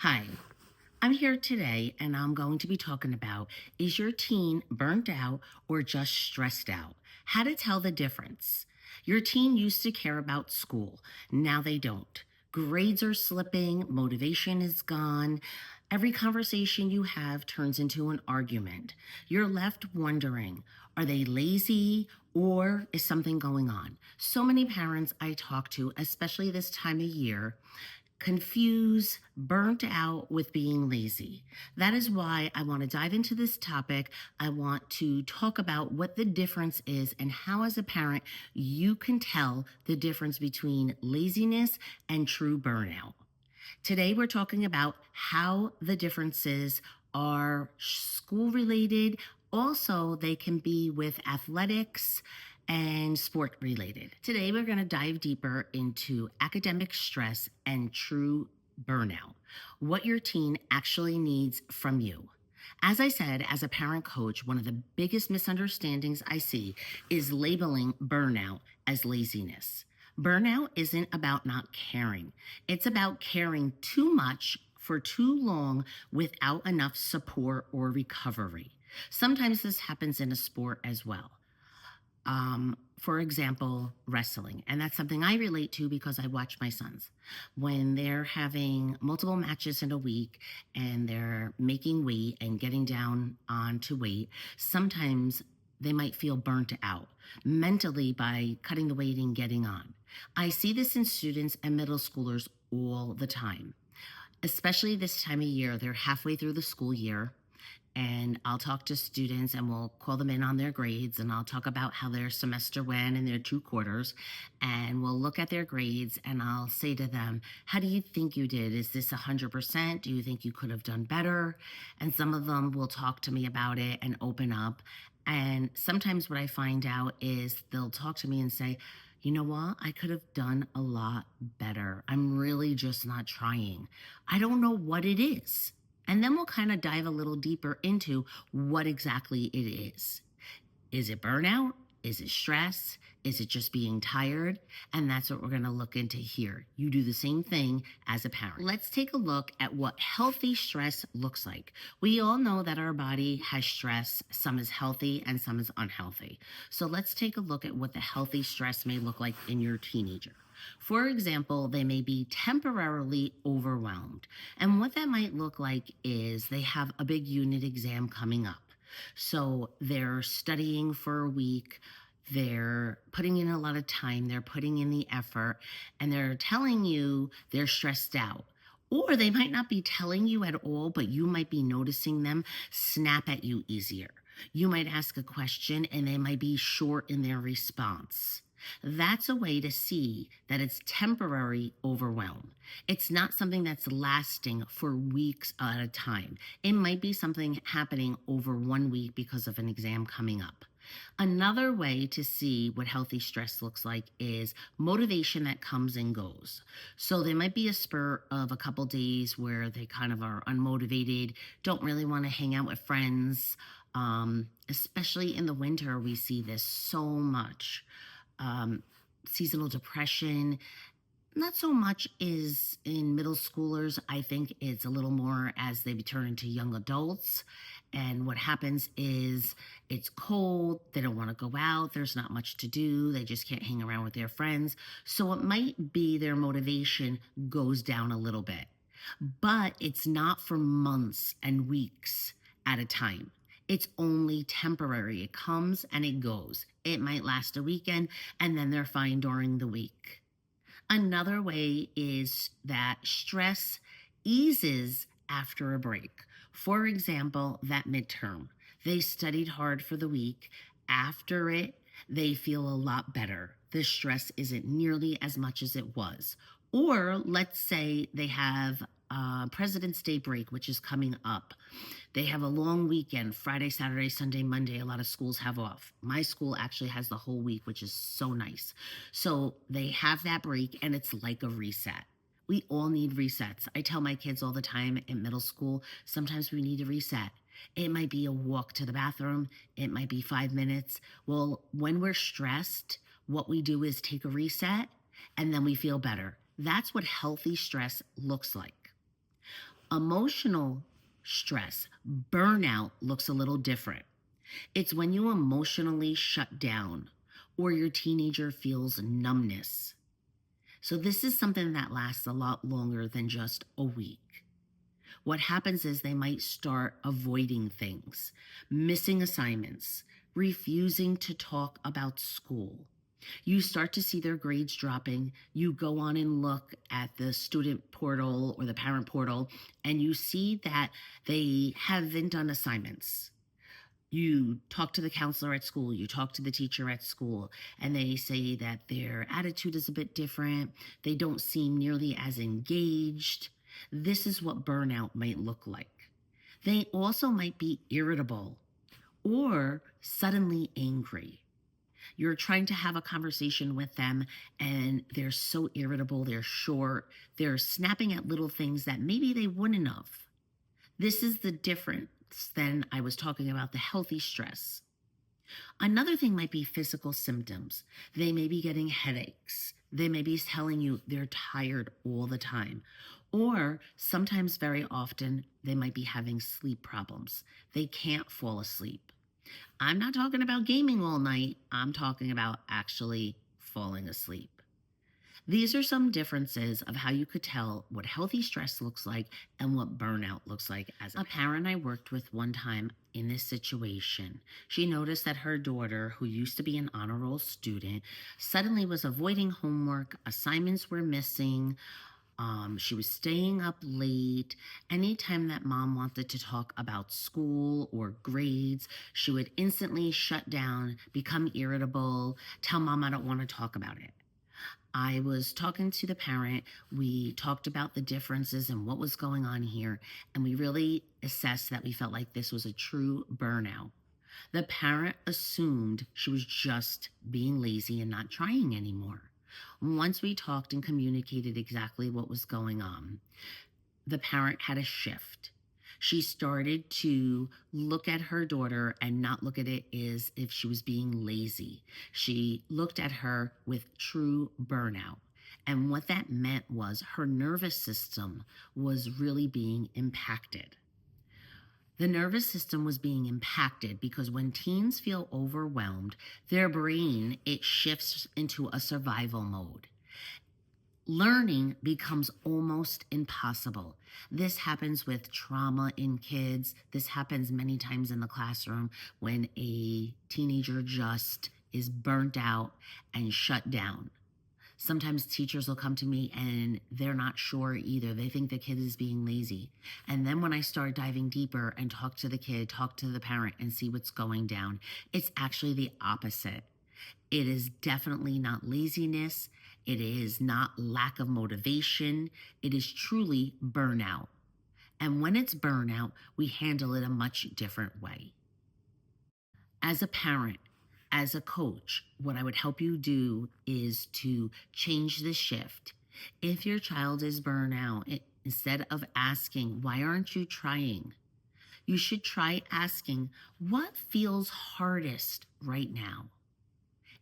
Hi, I'm here today and I'm going to be talking about, is your teen burnt out or just stressed out? How to tell the difference. Your teen used to care about school. Now they don't. Grades are slipping, motivation is gone. Every conversation you have turns into an argument. You're left wondering, are they lazy or is something going on? So many parents I talk to, especially this time of year, confuse burnt out with being lazy. That is why I want to dive into this topic. I want to talk about what the difference is and how, as a parent, you can tell the difference between laziness and true burnout. Today, we're talking about how the differences are school related. Also, they can be with athletics and sport related. Today, we're going to dive deeper into academic stress and true burnout, what your teen actually needs from you. As I said, as a parent coach, one of the biggest misunderstandings I see is labeling burnout as laziness. Burnout isn't about not caring. It's about caring too much for too long without enough support or recovery. Sometimes this happens in a sport as well. For example, wrestling. And that's something I relate to because I watch my sons. When they're having multiple matches in a week and they're making weight and getting down onto weight, sometimes they might feel burnt out mentally by cutting the weight and getting on. I see this in students and middle schoolers all the time, especially this time of year. They're halfway through the school year, and I'll talk to students and we'll call them in on their grades, and I'll talk about how their semester went in their 2 quarters, and we'll look at their grades and I'll say to them, how do you think you did? Is this 100%? Do you think you could have done better? And some of them will talk to me about it and open up. And sometimes what I find out is they'll talk to me and say, you know what? I could have done a lot better. I'm really just not trying. I don't know what it is. And then we'll kind of dive a little deeper into what exactly it is. Is it burnout? Is it stress? Is it just being tired? And that's what we're going to look into here. You do the same thing as a parent. Let's take a look at what healthy stress looks like. We all know that our body has stress. Some is healthy and some is unhealthy. So let's take a look at what the healthy stress may look like in your teenager. For example, they may be temporarily overwhelmed. And what that might look like is they have a big unit exam coming up. So they're studying for a week, they're putting in a lot of time, they're putting in the effort, and they're telling you they're stressed out. Or they might not be telling you at all, but you might be noticing them snap at you easier. You might ask a question and they might be short in their response. That's a way to see that it's temporary overwhelm. It's not something that's lasting for weeks at a time. It might be something happening over 1 week because of an exam coming up. Another way to see what healthy stress looks like is motivation that comes and goes. So there might be a spur of a couple days where they kind of are unmotivated, don't really want to hang out with friends. Especially in the winter, we see this so much. Seasonal depression, not so much is in middle schoolers. I think it's a little more as they turn into young adults. And what happens is it's cold, they don't want to go out, there's not much to do, they just can't hang around with their friends. So it might be their motivation goes down a little bit, but it's not for months and weeks at a time. It's only temporary. It comes and it goes. It might last a weekend and then they're fine during the week. Another way is that stress eases after a break. For example, that midterm. They studied hard for the week. After it, they feel a lot better. The stress isn't nearly as much as it was. Or let's say they have President's Day break, which is coming up. They have a long weekend, Friday, Saturday, Sunday, Monday. A lot of schools have off. My school actually has the whole week, which is so nice. So they have that break and it's like a reset. We all need resets. I tell my kids all the time in middle school, sometimes we need a reset. It might be a walk to the bathroom. It might be 5 minutes. Well, when we're stressed, what we do is take a reset and then we feel better. That's what healthy stress looks like. Emotional stress, burnout, looks a little different. It's when you emotionally shut down or your teenager feels numbness. So, this is something that lasts a lot longer than just a week. What happens is they might start avoiding things, missing assignments, refusing to talk about school. You start to see their grades dropping. You go on and look at the student portal or the parent portal, and you see that they haven't done assignments. You talk to the counselor at school, you talk to the teacher at school, and they say that their attitude is a bit different. They don't seem nearly as engaged. This is what burnout might look like. They also might be irritable or suddenly angry. You're trying to have a conversation with them and they're so irritable, they're short, they're snapping at little things that maybe they wouldn't have. This is the difference than I was talking about the healthy stress. Another thing might be physical symptoms. They may be getting headaches. They may be telling you they're tired all the time. Or sometimes, very often, they might be having sleep problems. They can't fall asleep. I'm not talking about gaming all night. I'm talking about actually falling asleep. These are some differences of how you could tell what healthy stress looks like and what burnout looks like. As a parent I worked with one time in this situation, she noticed that her daughter, who used to be an honor roll student, suddenly was avoiding homework, assignments were missing. She was staying up late. Anytime that mom wanted to talk about school or grades, she would instantly shut down, become irritable, tell mom I don't want to talk about it. I was talking to the parent. We talked about the differences and what was going on here, and we really assessed that we felt like this was a true burnout. The parent assumed she was just being lazy and not trying anymore. Once we talked and communicated exactly what was going on, the parent had a shift. She started to look at her daughter and not look at it as if she was being lazy. She looked at her with true burnout. And what that meant was her nervous system was really being impacted. The nervous system was being impacted because when teens feel overwhelmed, their brain, it shifts into a survival mode. Learning becomes almost impossible. This happens with trauma in kids. This happens many times in the classroom when a teenager just is burnt out and shut down. Sometimes teachers will come to me and they're not sure either. They think the kid is being lazy. And then when I start diving deeper and talk to the kid, talk to the parent, and see what's going down, it's actually the opposite. It is definitely not laziness. It is not lack of motivation. It is truly burnout. And when it's burnout, we handle it a much different way. As a parent, as a coach, what I would help you do is to change the shift. If your child is burnout, instead of asking, why aren't you trying? You should try asking, what feels hardest right now?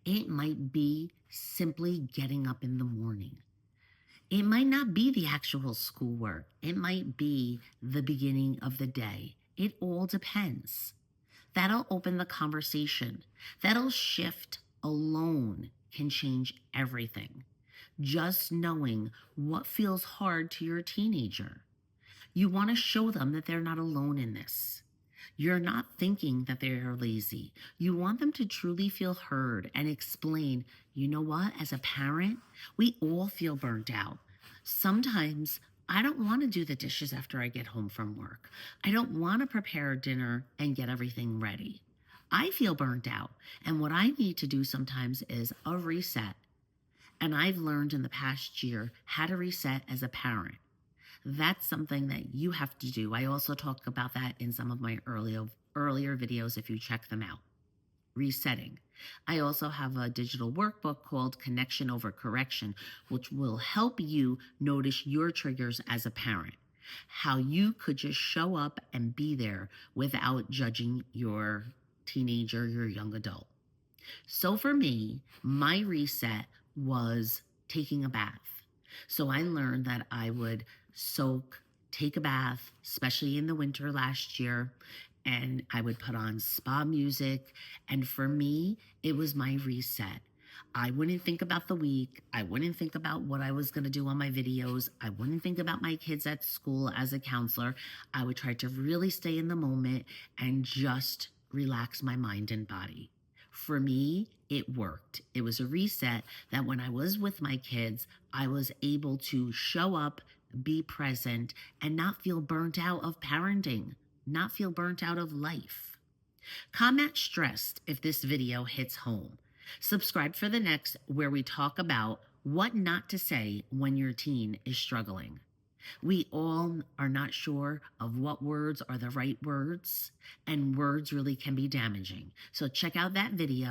It might be simply getting up in the morning. It might not be the actual schoolwork. It might be the beginning of the day. It all depends. That'll open the conversation. That'll shift alone can change everything. Just knowing what feels hard to your teenager. You want to show them that they're not alone in this. You're not thinking that they're lazy. You want them to truly feel heard and explain, you know what, as a parent, we all feel burnt out. Sometimes I don't want to do the dishes after I get home from work. I don't want to prepare dinner and get everything ready. I feel burnt out. And what I need to do sometimes is a reset. And I've learned in the past year how to reset as a parent. That's something that you have to do. I also talk about that in some of my earlier videos if you check them out. Resetting. I also have a digital workbook called Connection Over Correction, which will help you notice your triggers as a parent. How you could just show up and be there without judging your teenager, your young adult. So for me, my reset was taking a bath. So I learned that I would soak take a bath, especially in the winter last year, and I would put on spa music. And for me, it was my reset. I wouldn't think about the week. I wouldn't think about what I was going to do on my videos. I wouldn't think about my kids at school as a counselor. I would try to really stay in the moment and just relax my mind and body. For me, it worked. It was a reset that when I was with my kids, I was able to show up, be present, and not feel burnt out of parenting, not feel burnt out of life. Comment stressed if this video hits home. Subscribe for the next, where we talk about what not to say when your teen is struggling. We all are not sure of what words are the right words, and words really can be damaging. So check out that video.